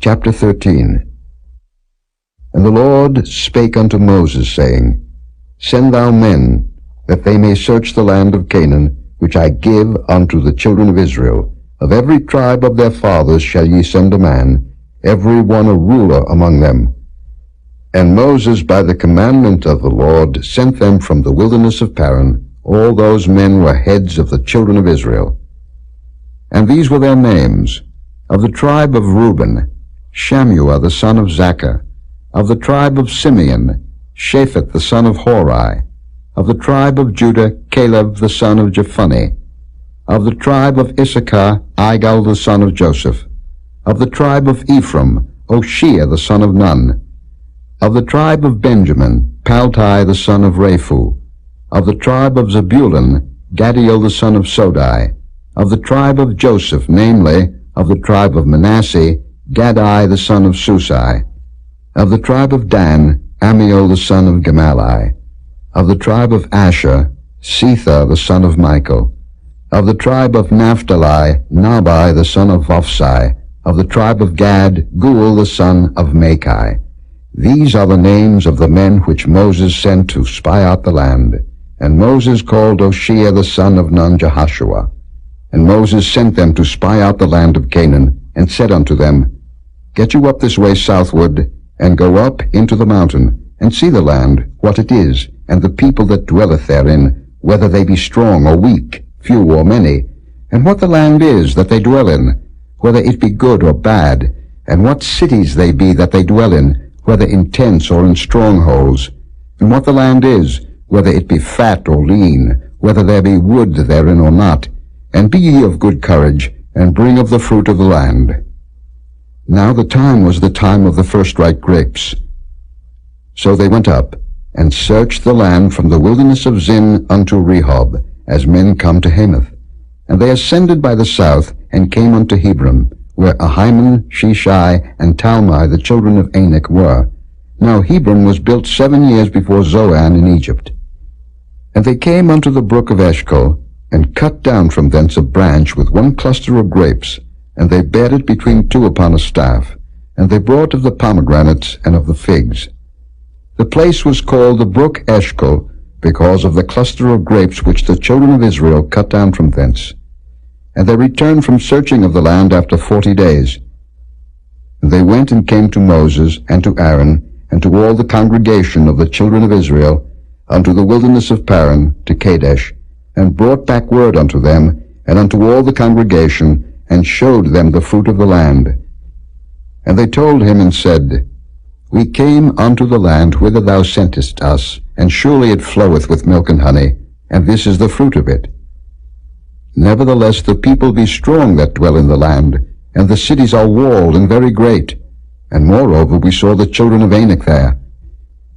Chapter 13. And the Lord spake unto Moses, saying, Send thou men, that they may search the land of Canaan, which I give unto the children of Israel. Of every tribe of their fathers shall ye send a man, every one a ruler among them. And Moses, by the commandment of the Lord, sent them from the wilderness of Paran. All those men were heads of the children of Israel. And these were their names: of the tribe of Reuben, Shammua the son of Zaccur; of the tribe of Simeon, Shaphat the son of Hori; of the tribe of Judah, Caleb the son of Jephunneh; of the tribe of Issachar, Igal the son of Joseph; of the tribe of Ephraim, Oshea the son of Nun; of the tribe of Benjamin, Paltai the son of Raphu; of the tribe of Zebulun, Gadiel the son of Sodai; of the tribe of Joseph, namely, of the tribe of Manasseh, Gadai the son of Susai; of the tribe of Dan, Amiel the son of Gemalli; of the tribe of Asher, Setha the son of Michael; of the tribe of Naphtali, Nabai the son of Vophsi; of the tribe of Gad, Guel the son of Machi. These are the names of the men which Moses sent to spy out the land. And Moses called Oshea the son of Nun Jehoshua. And Moses sent them to spy out the land of Canaan, and said unto them, Get you up this way southward, and go up into the mountain, and see the land, what it is, and the people that dwelleth therein, whether they be strong or weak, few or many, and what the land is that they dwell in, whether it be good or bad, and what cities they be that they dwell in, whether in tents or in strongholds, and what the land is, whether it be fat or lean, whether there be wood therein or not. And be ye of good courage, and bring of the fruit of the land. Now the time was the time of the first-ripe grapes. So they went up, and searched the land from the wilderness of Zin unto Rehob, as men come to Hamath. And they ascended by the south, and came unto Hebron, where Ahiman, Sheshai, and Talmai the children of Anak were. Now Hebron was built 7 years before Zoan in Egypt. And they came unto the brook of Eshcol, and cut down from thence a branch with one cluster of grapes, and they bare it between two upon a staff. And they brought of the pomegranates and of the figs. The place was called the brook Eshcol, because of the cluster of grapes which the children of Israel cut down from thence. And they returned from searching of the land after 40 days. And they went and came to Moses and to Aaron, and to all the congregation of the children of Israel, unto the wilderness of Paran, to Kadesh, and brought back word unto them, and unto all the congregation, and showed them the fruit of the land. And they told him and said, We came unto the land whither thou sentest us, and surely it floweth with milk and honey, and this is the fruit of it. Nevertheless the people be strong that dwell in the land, and the cities are walled and very great. And moreover we saw the children of Anak there.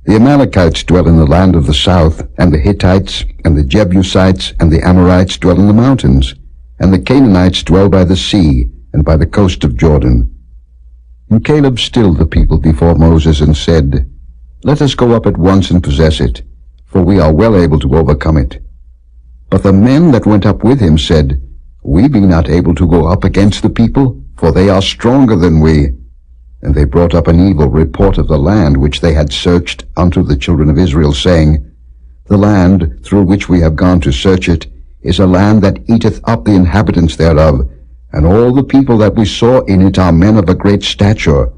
The Amalekites dwell in the land of the south, and the Hittites, and the Jebusites, and the Amorites dwell in the mountains, and the Canaanites dwell by the sea, and by the coast of Jordan. And Caleb stilled the people before Moses, and said, Let us go up at once and possess it, for we are well able to overcome it. But the men that went up with him said, We be not able to go up against the people, for they are stronger than we. And they brought up an evil report of the land which they had searched unto the children of Israel, saying, The land through which we have gone to search it is a land that eateth up the inhabitants thereof, and all the people that we saw in it are men of a great stature.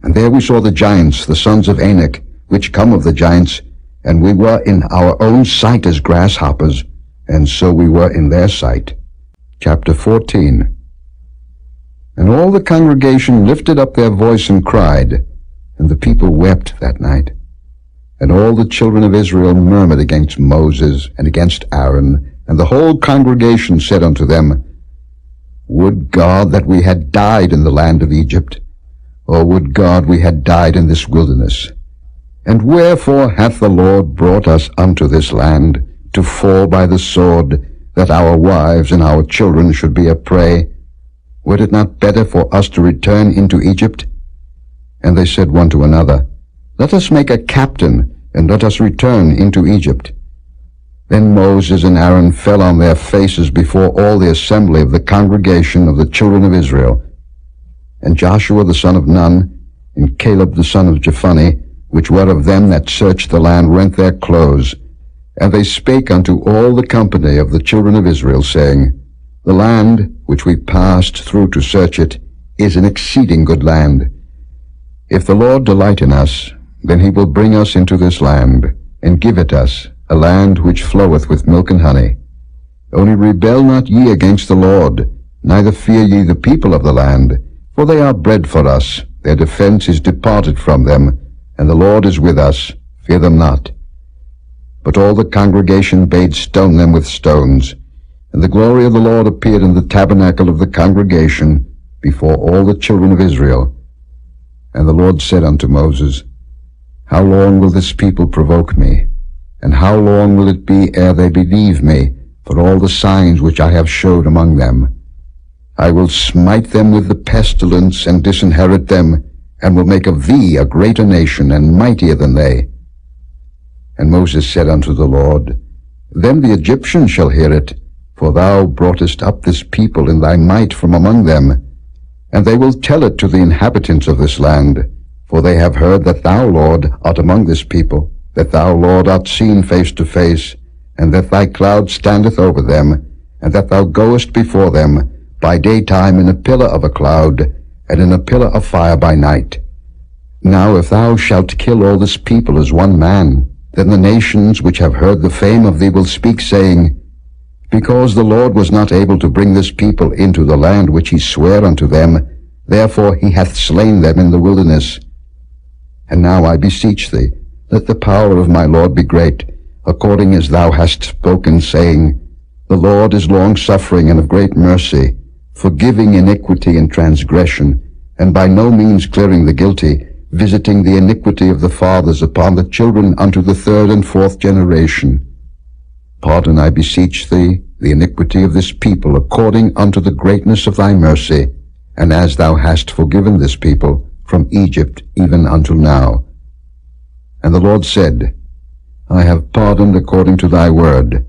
And there we saw the giants, the sons of Anak, which come of the giants, and we were in our own sight as grasshoppers, and so we were in their sight. Chapter 14. And all the congregation lifted up their voice and cried, and the people wept that night. And all the children of Israel murmured against Moses and against Aaron, and the whole congregation said unto them, Would God that we had died in the land of Egypt, or would God we had died in this wilderness? And wherefore hath the Lord brought us unto this land, to fall by the sword, that our wives and our children should be a prey? Were it not better for us to return into Egypt? And they said one to another, Let us make a captain, and let us return into Egypt. Then Moses and Aaron fell on their faces before all the assembly of the congregation of the children of Israel. and Joshua the son of Nun, and Caleb the son of Jephunneh, which were of them that searched the land, rent their clothes. And they spake unto all the company of the children of Israel, saying, The land which we passed through to search it is an exceeding good land. If the Lord delight in us, then he will bring us into this land, and give it us, a land which floweth with milk and honey. Only rebel not ye against the Lord, neither fear ye the people of the land, for they are bread for us, their defense is departed from them, and the Lord is with us, fear them not. But all the congregation bade stone them with stones, and the glory of the Lord appeared in the tabernacle of the congregation before all the children of Israel. And the Lord said unto Moses, How long will this people provoke me? And how long will it be ere they believe me, for all the signs which I have showed among them? I will smite them with the pestilence, and disinherit them, and will make of thee a greater nation, and mightier than they. And Moses said unto the Lord, Then the Egyptians shall hear it, for thou broughtest up this people in thy might from among them. And they will tell it to the inhabitants of this land, for they have heard that thou, Lord, art among this people, that thou, Lord, art seen face to face, and that thy cloud standeth over them, and that thou goest before them by daytime in a pillar of a cloud, and in a pillar of fire by night. Now if thou shalt kill all this people as one man, then the nations which have heard the fame of thee will speak, saying, Because the Lord was not able to bring this people into the land which he sware unto them, therefore he hath slain them in the wilderness. And now I beseech thee, let the power of my Lord be great, according as thou hast spoken, saying, The Lord is long-suffering and of great mercy, forgiving iniquity and transgression, and by no means clearing the guilty, visiting the iniquity of the fathers upon the children unto the third and fourth generation. Pardon, I beseech thee, the iniquity of this people according unto the greatness of thy mercy, and as thou hast forgiven this people from Egypt even until now. And the Lord said, I have pardoned according to thy word.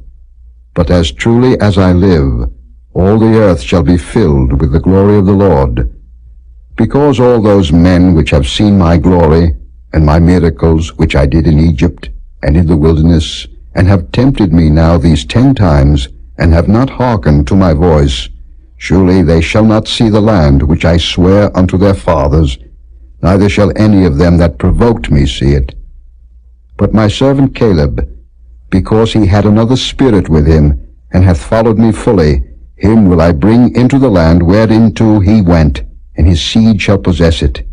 But as truly as I live, all the earth shall be filled with the glory of the Lord. Because all those men which have seen my glory, and my miracles which I did in Egypt and in the wilderness, and have tempted me now these 10 times, and have not hearkened to my voice, surely they shall not see the land which I swear unto their fathers, neither shall any of them that provoked me see it. But my servant Caleb, because he had another spirit with him, and hath followed me fully, him will I bring into the land whereinto he went, and his seed shall possess it.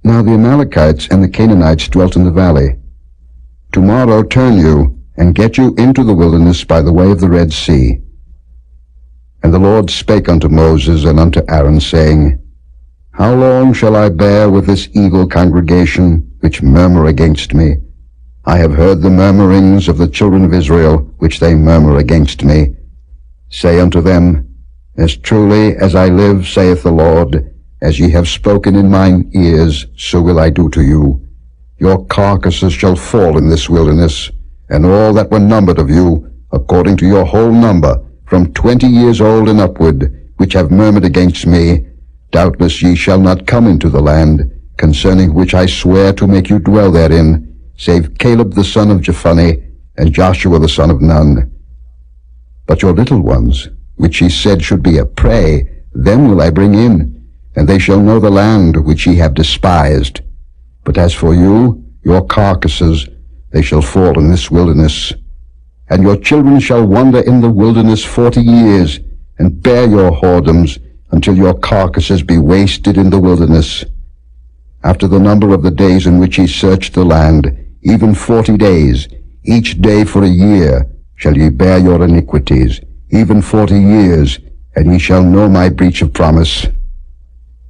Now the Amalekites and the Canaanites dwelt in the valley. Tomorrow turn you, and get you into the wilderness by the way of the Red Sea. And the Lord spake unto Moses and unto Aaron, saying, How long shall I bear with this evil congregation, which murmur against me? I have heard the murmurings of the children of Israel, which they murmur against me. Say unto them, As truly as I live, saith the Lord, as ye have spoken in mine ears, so will I do to you. Your carcasses shall fall in this wilderness, and all that were numbered of you, according to your whole number, from 20 years old and upward, which have murmured against me, doubtless ye shall not come into the land, concerning which I swear to make you dwell therein, save Caleb the son of Jephunneh, and Joshua the son of Nun. But your little ones, which ye said should be a prey, them will I bring in, and they shall know the land which ye have despised. But as for you, your carcasses, they shall fall in this wilderness. And your children shall wander in the wilderness 40 years, and bear your whoredoms, until your carcasses be wasted in the wilderness. After the number of the days in which ye searched the land, even 40 days, each day for a year, shall ye bear your iniquities, even 40 years, and ye shall know my breach of promise.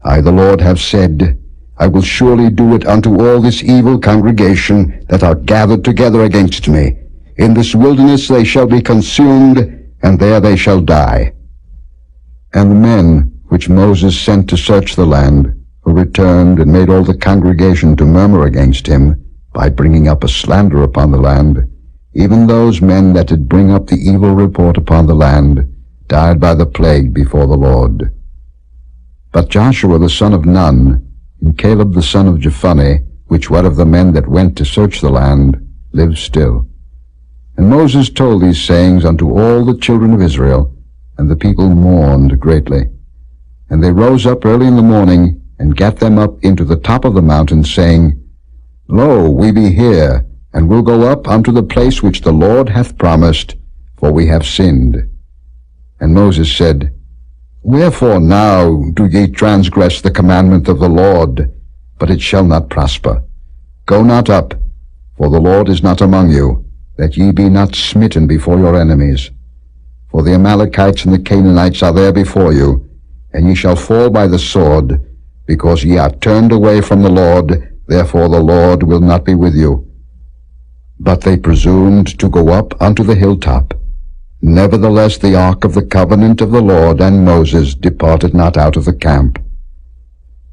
I, the Lord, have said, I will surely do it unto all this evil congregation that are gathered together against me. In this wilderness they shall be consumed, and there they shall die. And the men which Moses sent to search the land, who returned and made all the congregation to murmur against him, by bringing up a slander upon the land, even those men that did bring up the evil report upon the land, died by the plague before the Lord. But Joshua the son of Nun, and Caleb the son of Jephunneh, which were of the men that went to search the land, live still. And Moses told these sayings unto all the children of Israel, and the people mourned greatly. And they rose up early in the morning, and gat them up into the top of the mountain, saying, Lo, we be here, and will go up unto the place which the Lord hath promised, for we have sinned. And Moses said, Wherefore now do ye transgress the commandment of the Lord? But it shall not prosper. Go not up, for the Lord is not among you, that ye be not smitten before your enemies. For the Amalekites and the Canaanites are there before you, and ye shall fall by the sword, because ye are turned away from the Lord, therefore the Lord will not be with you. But they presumed to go up unto the hilltop. Nevertheless the ark of the covenant of the Lord and Moses departed not out of the camp.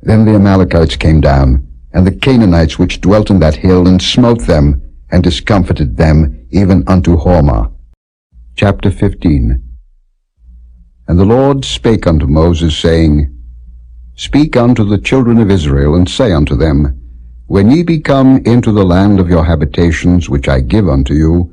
Then the Amalekites came down, and the Canaanites which dwelt in that hill, and smote them, and discomfited them, even unto Hormah. Chapter 15. And the Lord spake unto Moses, saying, Speak unto the children of Israel, and say unto them, When ye be come into the land of your habitations, which I give unto you,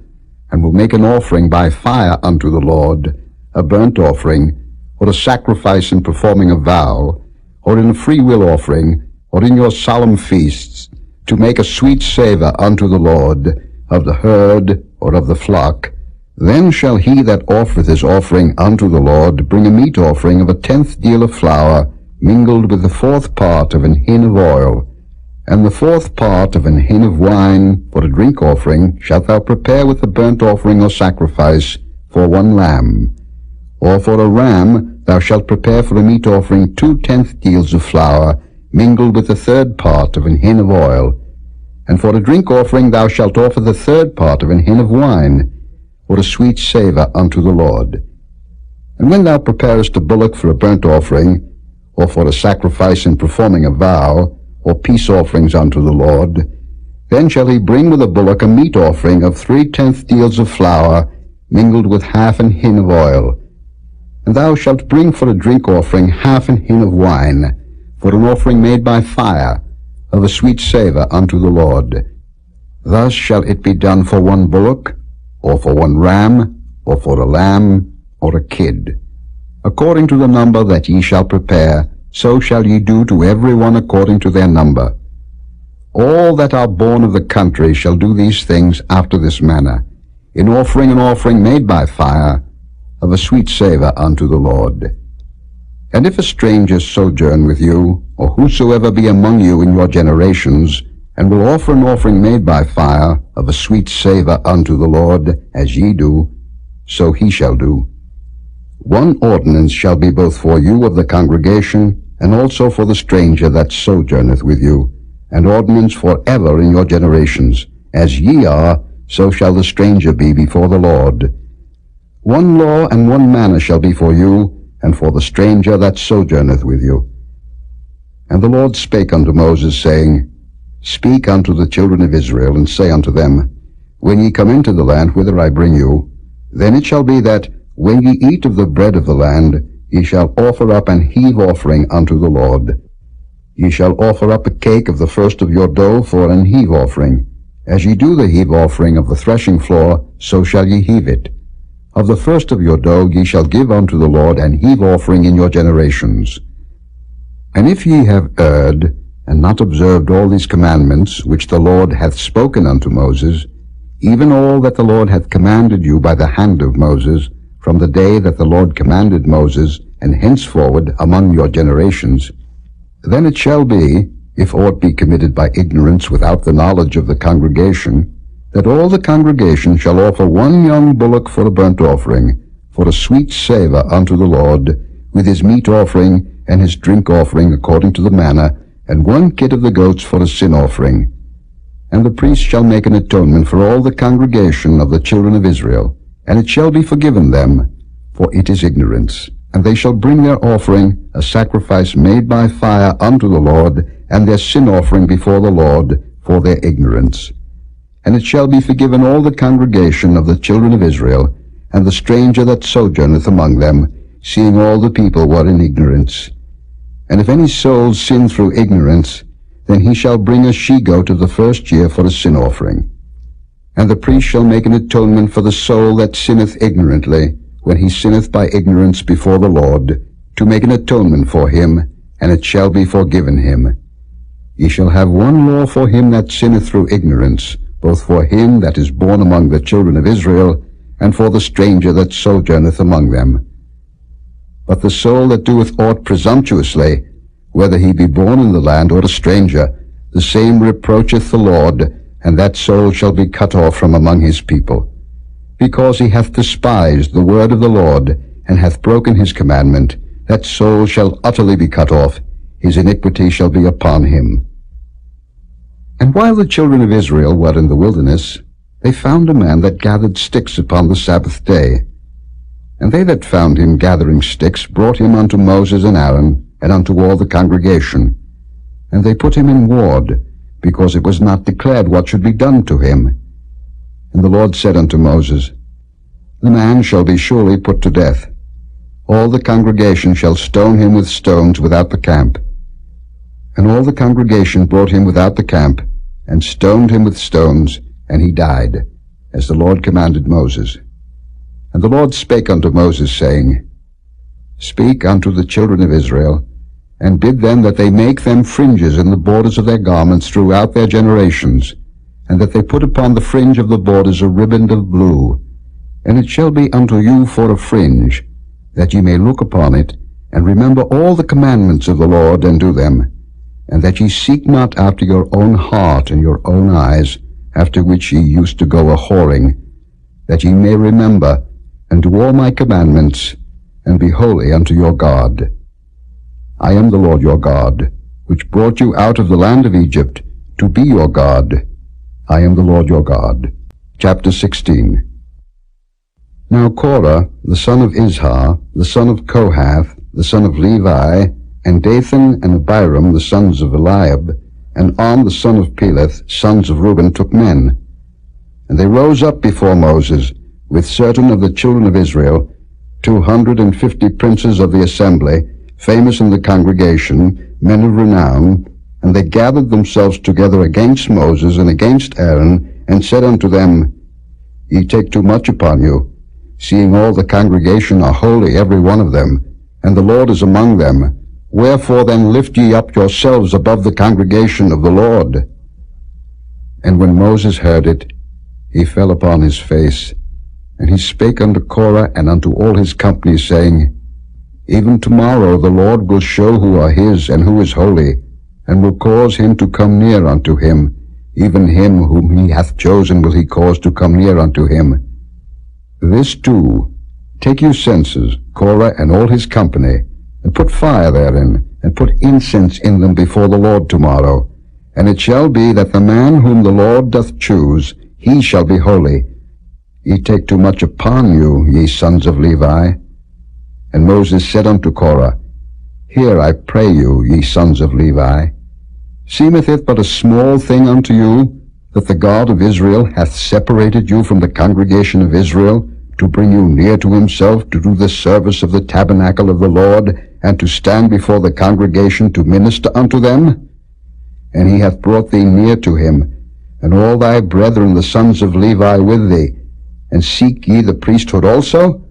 and will make an offering by fire unto the Lord, a burnt offering, or a sacrifice in performing a vow, or in a freewill offering, or in your solemn feasts, to make a sweet savour unto the Lord, of the herd or of the flock, then shall he that offereth his offering unto the Lord bring a meat offering of 1/10 deal of flour, mingled with the 4th part of an hin of oil, and the 4th part of an hin of wine. For a drink offering shalt thou prepare with the burnt offering or sacrifice for 1 lamb. Or for a ram thou shalt prepare for a meat offering 2/10 deals of flour, mingled with the 3rd part of an hin of oil. And for a drink offering thou shalt offer the 3rd part of an hin of wine, for a sweet savour unto the Lord. And when thou preparest a bullock for a burnt offering, or for a sacrifice in performing a vow, or peace offerings unto the Lord, then shall he bring with the bullock a meat offering of 3/10 deals of flour, mingled with 1/2 an hin of oil. And thou shalt bring for a drink offering 1/2 an hin of wine, for an offering made by fire, of a sweet savour unto the Lord. Thus shall it be done for 1 bullock, or for 1 ram, or for a lamb, or a kid. According to the number that ye shall prepare, so shall ye do to every one according to their number. All that are born of the country shall do these things after this manner, in offering an offering made by fire, of a sweet savour unto the Lord. And if a stranger sojourn with you, or whosoever be among you in your generations, and will offer an offering made by fire, of a sweet savour unto the Lord, as ye do, so he shall do. 1 ordinance shall be both for you of the congregation, and also for the stranger that sojourneth with you, an ordinance for ever in your generations. As ye are, so shall the stranger be before the Lord. 1 law and 1 manner shall be for you, and for the stranger that sojourneth with you. And the Lord spake unto Moses, saying, Speak unto the children of Israel, and say unto them, When ye come into the land whither I bring you, then it shall be that, when ye eat of the bread of the land, ye shall offer up an heave offering unto the Lord. Ye shall offer up a cake of the first of your dough for an heave offering. As ye do the heave offering of the threshing floor, so shall ye heave it. Of the first of your dough ye shall give unto the Lord an heave offering in your generations. And if ye have erred, and not observed all these commandments which the Lord hath spoken unto Moses, even all that the Lord hath commanded you by the hand of Moses, from the day that the Lord commanded Moses, and henceforward among your generations, then it shall be, if aught be committed by ignorance without the knowledge of the congregation, that all the congregation shall offer 1 young bullock for a burnt offering, for a sweet savour unto the Lord, with his meat offering and his drink offering according to the manner, and 1 kid of the goats for a sin offering. And the priest shall make an atonement for all the congregation of the children of Israel, and it shall be forgiven them, for it is ignorance. And they shall bring their offering, a sacrifice made by fire unto the Lord, and their sin offering before the Lord, for their ignorance. And it shall be forgiven all the congregation of the children of Israel, and the stranger that sojourneth among them, seeing all the people were in ignorance. And if any soul sin through ignorance, then he shall bring a she-goat of the first year for a sin offering. And the priest shall make an atonement for the soul that sinneth ignorantly, when he sinneth by ignorance before the Lord, to make an atonement for him, and it shall be forgiven him. Ye shall have one law for him that sinneth through ignorance, both for him that is born among the children of Israel, and for the stranger that sojourneth among them. But the soul that doeth aught presumptuously, whether he be born in the land or a stranger, the same reproacheth the Lord, and that soul shall be cut off from among his people. Because he hath despised the word of the Lord, and hath broken his commandment, that soul shall utterly be cut off, his iniquity shall be upon him. And while the children of Israel were in the wilderness, they found a man that gathered sticks upon the Sabbath day. And they that found him gathering sticks brought him unto Moses and Aaron, and unto all the congregation. And they put him in ward, because it was not declared what should be done to him. And the Lord said unto Moses, The man shall be surely put to death. All the congregation shall stone him with stones without the camp. And all the congregation brought him without the camp, and stoned him with stones, and he died, as the Lord commanded Moses. And the Lord spake unto Moses, saying, Speak unto the children of Israel, and bid them that they make them fringes in the borders of their garments throughout their generations, and that they put upon the fringe of the borders a riband of blue. And it shall be unto you for a fringe, that ye may look upon it, and remember all the commandments of the Lord, and do them, and that ye seek not after your own heart and your own eyes, after which ye used to go a-whoring, that ye may remember, and do all my commandments, and be holy unto your God. I am the Lord your God, which brought you out of the land of Egypt, to be your God. I am the Lord your God. Chapter 16. Now Korah, the son of Izhar, the son of Kohath, the son of Levi, and Dathan and Abiram, the sons of Eliab, and On, the son of Peleth, sons of Reuben, took men. And they rose up before Moses, with certain of the children of Israel, 250 princes of the assembly, famous in the congregation, men of renown, and they gathered themselves together against Moses and against Aaron, and said unto them, Ye take too much upon you, seeing all the congregation are holy, every one of them, and the Lord is among them. Wherefore then lift ye up yourselves above the congregation of the Lord? And when Moses heard it, he fell upon his face, and he spake unto Korah and unto all his company, saying, Even tomorrow the Lord will show who are his, and who is holy, and will cause him to come near unto him. Even him whom he hath chosen will he cause to come near unto him. This too, take you censers, Korah and all his company, and put fire therein, and put incense in them before the Lord tomorrow. And it shall be that the man whom the Lord doth choose, he shall be holy. Ye take too much upon you, ye sons of Levi. And Moses said unto Korah, Hear, I pray you, ye sons of Levi. Seemeth it but a small thing unto you, that the God of Israel hath separated you from the congregation of Israel, to bring you near to himself, to do the service of the tabernacle of the Lord, and to stand before the congregation to minister unto them? And he hath brought thee near to him, and all thy brethren the sons of Levi with thee. And seek ye the priesthood also?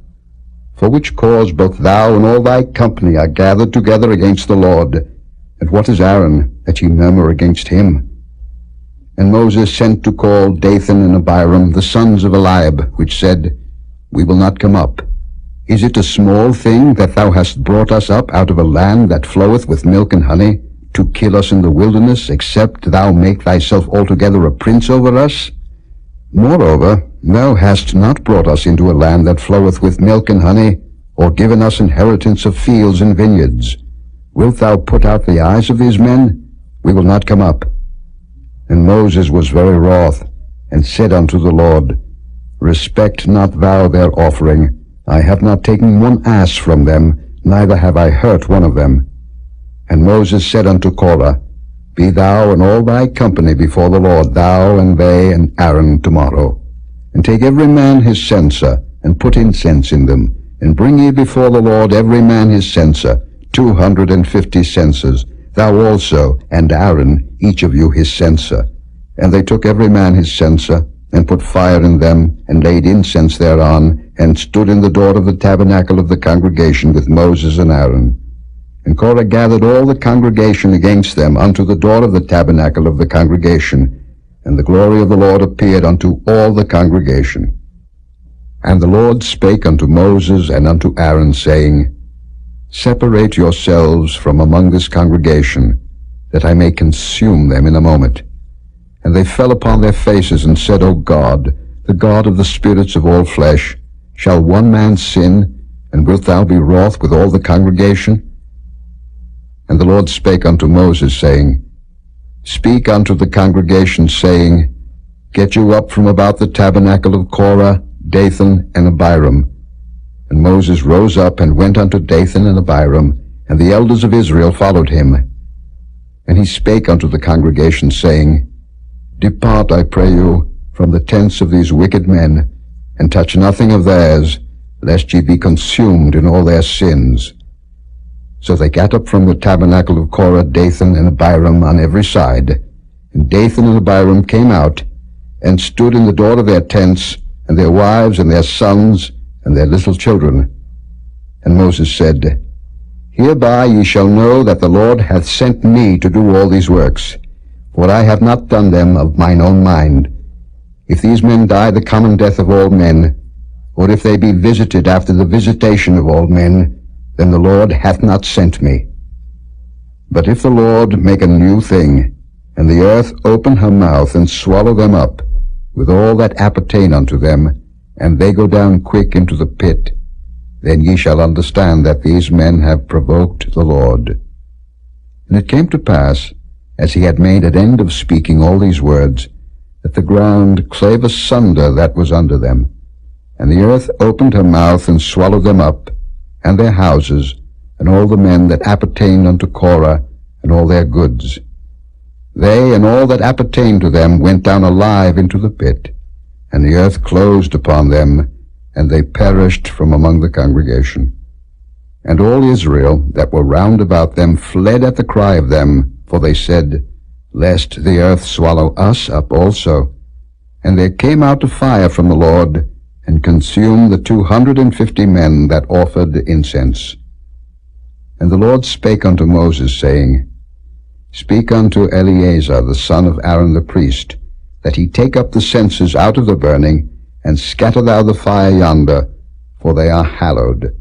For which cause both thou and all thy company are gathered together against the Lord. And what is Aaron, that ye murmur against him? And Moses sent to call Dathan and Abiram, the sons of Eliab, which said, We will not come up. Is it a small thing that thou hast brought us up out of a land that floweth with milk and honey, to kill us in the wilderness, except thou make thyself altogether a prince over us? Moreover, thou hast not brought us into a land that floweth with milk and honey, or given us inheritance of fields and vineyards. Wilt thou put out the eyes of these men? We will not come up. And Moses was very wroth, and said unto the Lord, Respect not thou their offering. I have not taken one ass from them, neither have I hurt one of them. And Moses said unto Korah, Be thou and all thy company before the Lord, thou and they and Aaron tomorrow. And take every man his censer, and put incense in them, and bring ye before the Lord every man his censer, 250 censers, thou also, and Aaron, each of you his censer. And they took every man his censer, and put fire in them, and laid incense thereon, and stood in the door of the tabernacle of the congregation with Moses and Aaron. And Korah gathered all the congregation against them unto the door of the tabernacle of the congregation, and the glory of the Lord appeared unto all the congregation. And the Lord spake unto Moses and unto Aaron, saying, Separate yourselves from among this congregation, that I may consume them in a moment. And they fell upon their faces, and said, O God, the God of the spirits of all flesh, shall one man sin, and wilt thou be wroth with all the congregation? And the Lord spake unto Moses, saying, Speak unto the congregation, saying, Get you up from about the tabernacle of Korah, Dathan, and Abiram. And Moses rose up, and went unto Dathan and Abiram, and the elders of Israel followed him. And he spake unto the congregation, saying, Depart, I pray you, from the tents of these wicked men, and touch nothing of theirs, lest ye be consumed in all their sins. So they gat up from the tabernacle of Korah, Dathan, and Abiram on every side. And Dathan and Abiram came out, and stood in the door of their tents, and their wives, and their sons, and their little children. And Moses said, Hereby ye shall know that the Lord hath sent me to do all these works, for I have not done them of mine own mind. If these men die the common death of all men, or if they be visited after the visitation of all men, then the Lord hath not sent me. But if the Lord make a new thing, and the earth open her mouth, and swallow them up, with all that appertain unto them, and they go down quick into the pit, then ye shall understand that these men have provoked the Lord. And it came to pass, as he had made an end of speaking all these words, that the ground clave asunder that was under them, and the earth opened her mouth, and swallowed them up, and their houses, and all the men that appertained unto Korah, and all their goods. They and all that appertained to them went down alive into the pit, and the earth closed upon them, and they perished from among the congregation. And all Israel that were round about them fled at the cry of them, for they said, Lest the earth swallow us up also. And there came out a fire from the Lord, and consumed the 250 men that offered incense. And the Lord spake unto Moses, saying, Speak unto Eleazar the son of Aaron the priest, that he take up the censers out of the burning, and scatter thou the fire yonder, for they are hallowed.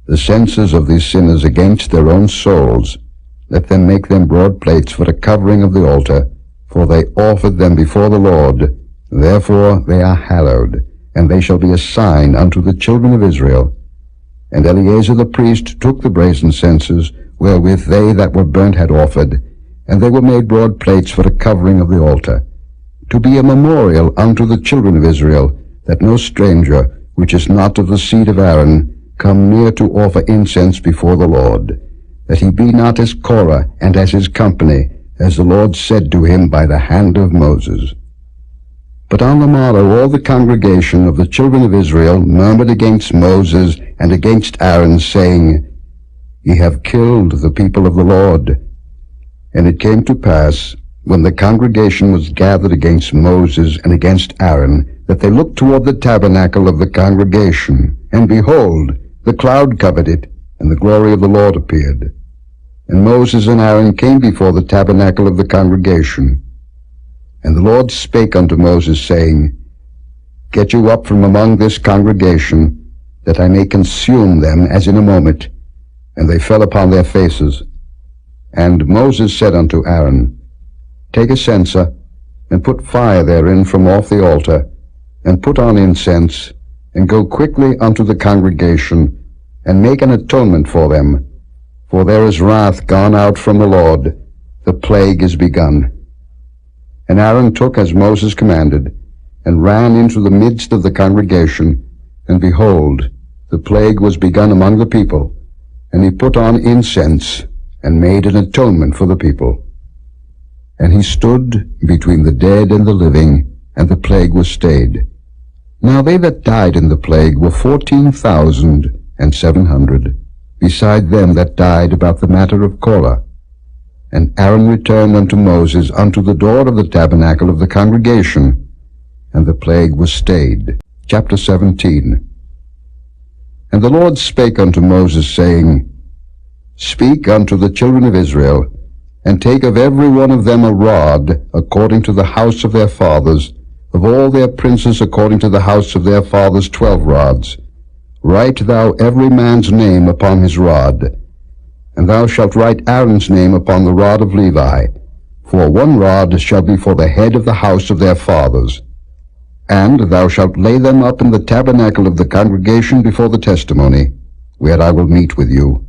The censers of these sinners against their own souls, let them make them broad plates for a covering of the altar, for they offered them before the Lord, therefore they are hallowed, and they shall be a sign unto the children of Israel. And Eleazar the priest took the brazen censers, wherewith they that were burnt had offered, and they were made broad plates for a covering of the altar, to be a memorial unto the children of Israel, that no stranger, which is not of the seed of Aaron, come near to offer incense before the Lord, that he be not as Korah and as his company, as the Lord said to him by the hand of Moses. But on the morrow all the congregation of the children of Israel murmured against Moses and against Aaron, saying, Ye have killed the people of the Lord. And it came to pass, when the congregation was gathered against Moses and against Aaron, that they looked toward the tabernacle of the congregation, and behold, the cloud covered it, and the glory of the Lord appeared. And Moses and Aaron came before the tabernacle of the congregation. And the Lord spake unto Moses, saying, Get you up from among this congregation, that I may consume them as in a moment. And they fell upon their faces. And Moses said unto Aaron, Take a censer, and put fire therein from off the altar, and put on incense, and go quickly unto the congregation, and make an atonement for them. For there is wrath gone out from the Lord, the plague is begun. And Aaron took as Moses commanded, and ran into the midst of the congregation, and behold, the plague was begun among the people. And he put on incense, and made an atonement for the people. And he stood between the dead and the living, and the plague was stayed. Now they that died in the plague were 14,700. beside them that died about the matter of Korah. And Aaron returned unto Moses unto the door of the tabernacle of the congregation, and the plague was stayed. Chapter 17. And the Lord spake unto Moses, saying, Speak unto the children of Israel, and take of every one of them a rod, according to the house of their fathers, of all their princes according to the house of their fathers 12 rods. Write thou every man's name upon his rod, and thou shalt write Aaron's name upon the rod of Levi, for 1 rod shall be for the head of the house of their fathers. And thou shalt lay them up in the tabernacle of the congregation before the testimony, where I will meet with you.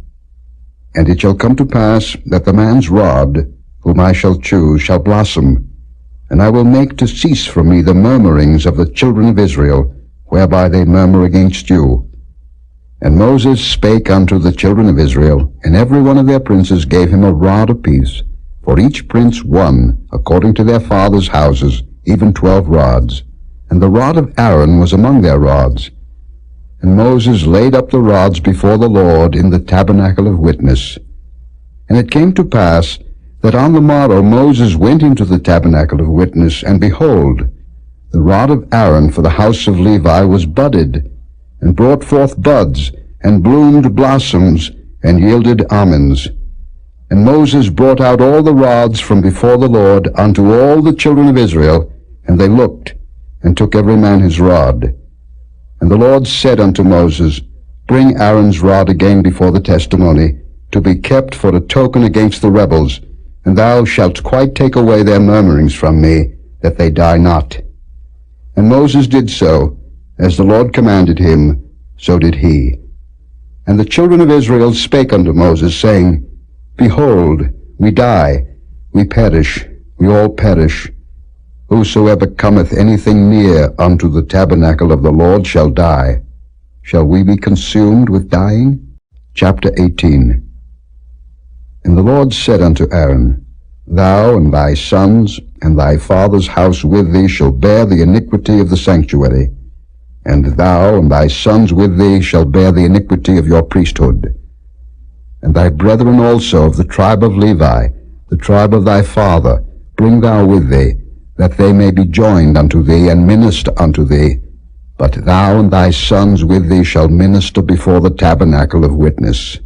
And it shall come to pass that the man's rod, whom I shall choose, shall blossom, and I will make to cease from me the murmurings of the children of Israel, whereby they murmur against you. And Moses spake unto the children of Israel, and every one of their princes gave him a rod apiece, for each prince 1, according to their fathers' houses, even 12 rods. And the rod of Aaron was among their rods. And Moses laid up the rods before the Lord in the tabernacle of witness. And it came to pass that on the morrow Moses went into the tabernacle of witness, and behold, the rod of Aaron for the house of Levi was budded, and brought forth buds, and bloomed blossoms, and yielded almonds. And Moses brought out all the rods from before the Lord unto all the children of Israel, and they looked, and took every man his rod. And the Lord said unto Moses, Bring Aaron's rod again before the testimony, to be kept for a token against the rebels, and thou shalt quite take away their murmurings from me, that they die not. And Moses did so, as the Lord commanded him, so did he. And the children of Israel spake unto Moses, saying, Behold, we die, we perish, we all perish. Whosoever cometh anything near unto the tabernacle of the Lord shall die. Shall we be consumed with dying? Chapter 18. And the Lord said unto Aaron, Thou and thy sons and thy father's house with thee shall bear the iniquity of the sanctuary, and thou and thy sons with thee shall bear the iniquity of your priesthood. And thy brethren also of the tribe of Levi, the tribe of thy father, bring thou with thee, that they may be joined unto thee, and minister unto thee. But thou and thy sons with thee shall minister before the tabernacle of witness.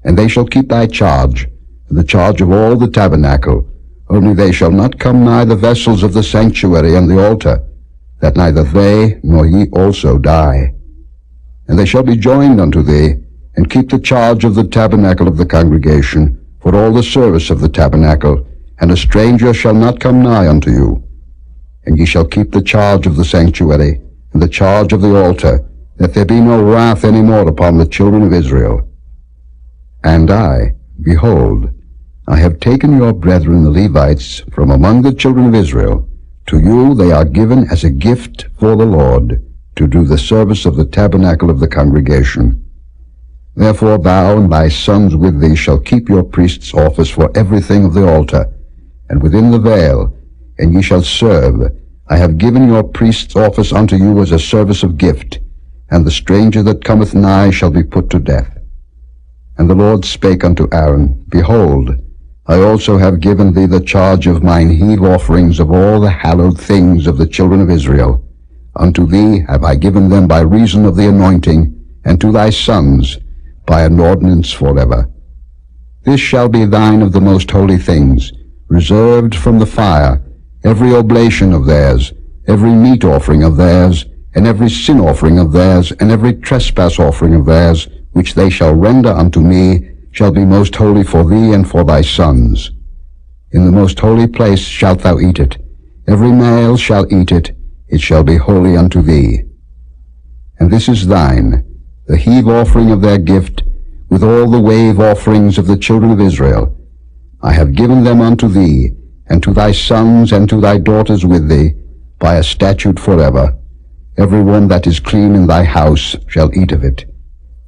And they shall keep thy charge, and the charge of all the tabernacle, only they shall not come nigh the vessels of the sanctuary and the altar, that neither they nor ye also die. And they shall be joined unto thee, and keep the charge of the tabernacle of the congregation, for all the service of the tabernacle, and a stranger shall not come nigh unto you. And ye shall keep the charge of the sanctuary, and the charge of the altar, that there be no wrath any more upon the children of Israel. And I, behold, I have taken your brethren the Levites from among the children of Israel. To you they are given as a gift for the Lord, to do the service of the tabernacle of the congregation. Therefore thou and thy sons with thee shall keep your priest's office for everything of the altar, and within the veil, and ye shall serve. I have given your priest's office unto you as a service of gift, and the stranger that cometh nigh shall be put to death. And the Lord spake unto Aaron, Behold, I also have given thee the charge of mine heave offerings of all the hallowed things of the children of Israel. Unto thee have I given them by reason of the anointing, and to thy sons by an ordinance forever. This shall be thine of the most holy things, reserved from the fire, every oblation of theirs, every meat offering of theirs, and every sin offering of theirs, and every trespass offering of theirs, which they shall render unto me, shall be most holy for thee and for thy sons. In the most holy place shalt thou eat it. Every male shall eat it. It shall be holy unto thee. And this is thine, the heave offering of their gift, with all the wave offerings of the children of Israel. I have given them unto thee, and to thy sons and to thy daughters with thee, by a statute forever. Every one that is clean in thy house shall eat of it.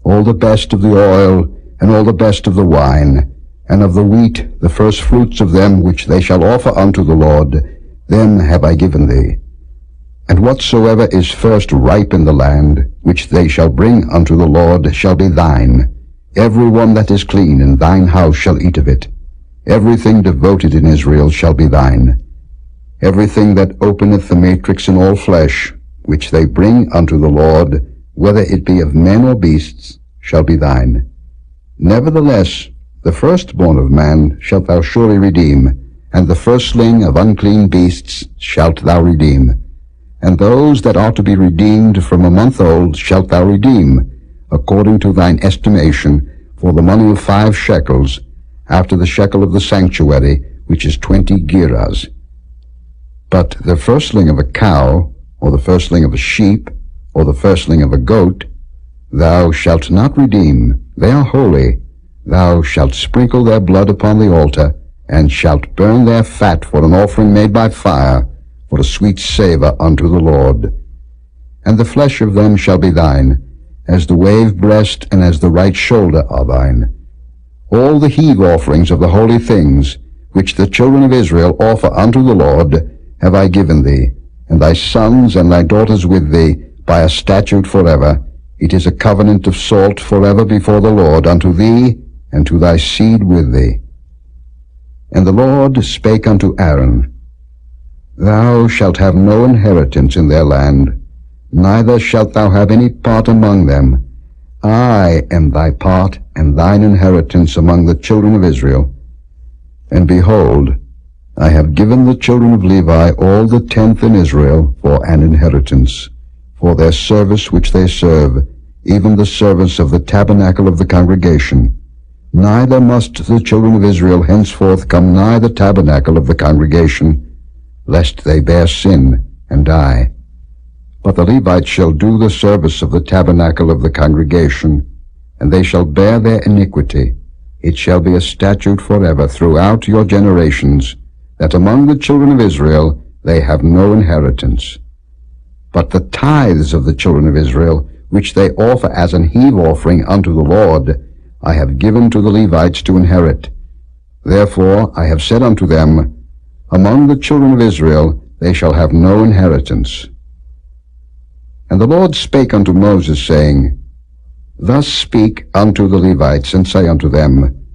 All the best of the oil, and all the best of the wine, and of the wheat, the first fruits of them which they shall offer unto the Lord, them have I given thee. And whatsoever is first ripe in the land, which they shall bring unto the Lord, shall be thine. Every one that is clean in thine house shall eat of it. Everything devoted in Israel shall be thine. Everything that openeth the matrix in all flesh, which they bring unto the Lord, whether it be of men or beasts, shall be thine. Nevertheless, the firstborn of man shalt thou surely redeem, and the firstling of unclean beasts shalt thou redeem. And those that are to be redeemed from a month old shalt thou redeem, according to thine estimation, for the money of 5 shekels, after the shekel of the sanctuary, which is 20 gerahs. But the firstling of a cow, or the firstling of a sheep, or the firstling of a goat, thou shalt not redeem. They are holy. Thou shalt sprinkle their blood upon the altar, and shalt burn their fat for an offering made by fire, for a sweet savour unto the Lord. And the flesh of them shall be thine, as the wave breast and as the right shoulder are thine. All the heave offerings of the holy things, which the children of Israel offer unto the Lord, have I given thee, and thy sons and thy daughters with thee, by a statute forever. It is a covenant of salt forever before the Lord unto thee, and to thy seed with thee. And the Lord spake unto Aaron, Thou shalt have no inheritance in their land, neither shalt thou have any part among them. I am thy part and thine inheritance among the children of Israel. And behold, I have given the children of Levi all the 10th in Israel for an inheritance, for their service which they serve, even the service of the tabernacle of the congregation. Neither must the children of Israel henceforth come nigh the tabernacle of the congregation, lest they bear sin and die. But the Levites shall do the service of the tabernacle of the congregation, and they shall bear their iniquity. It shall be a statute forever throughout your generations, that among the children of Israel they have no inheritance. But the tithes of the children of Israel, which they offer as an heave offering unto the Lord, I have given to the Levites to inherit. Therefore I have said unto them, Among the children of Israel they shall have no inheritance. And the Lord spake unto Moses, saying, Thus speak unto the Levites, and say unto them,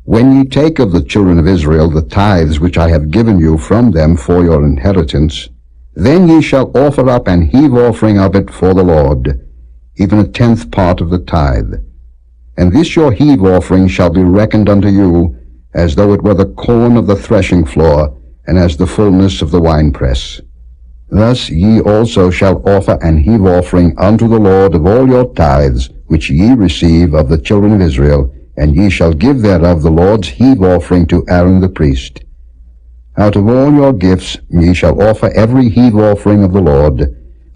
When ye take of the children of Israel the tithes which I have given you from them for your inheritance, then ye shall offer up an heave offering of it for the Lord, even a 10th part of the tithe. And this your heave offering shall be reckoned unto you, as though it were the corn of the threshing floor, and as the fullness of the winepress. Thus ye also shall offer an heave offering unto the Lord of all your tithes, which ye receive of the children of Israel, and ye shall give thereof the Lord's heave offering to Aaron the priest. Out of all your gifts ye shall offer every heave offering of the Lord,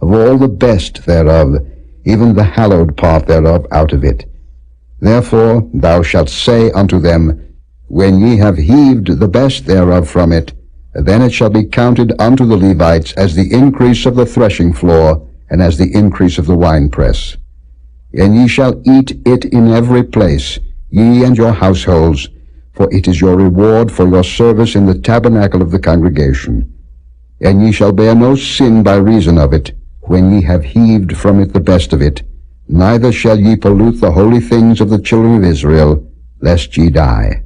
of all the best thereof, even the hallowed part thereof out of it. Therefore thou shalt say unto them, When ye have heaved the best thereof from it, then it shall be counted unto the Levites as the increase of the threshing floor, and as the increase of the winepress. And ye shall eat it in every place, ye and your households, for it is your reward for your service in the tabernacle of the congregation. And ye shall bear no sin by reason of it, when ye have heaved from it the best of it, neither shall ye pollute the holy things of the children of Israel, lest ye die.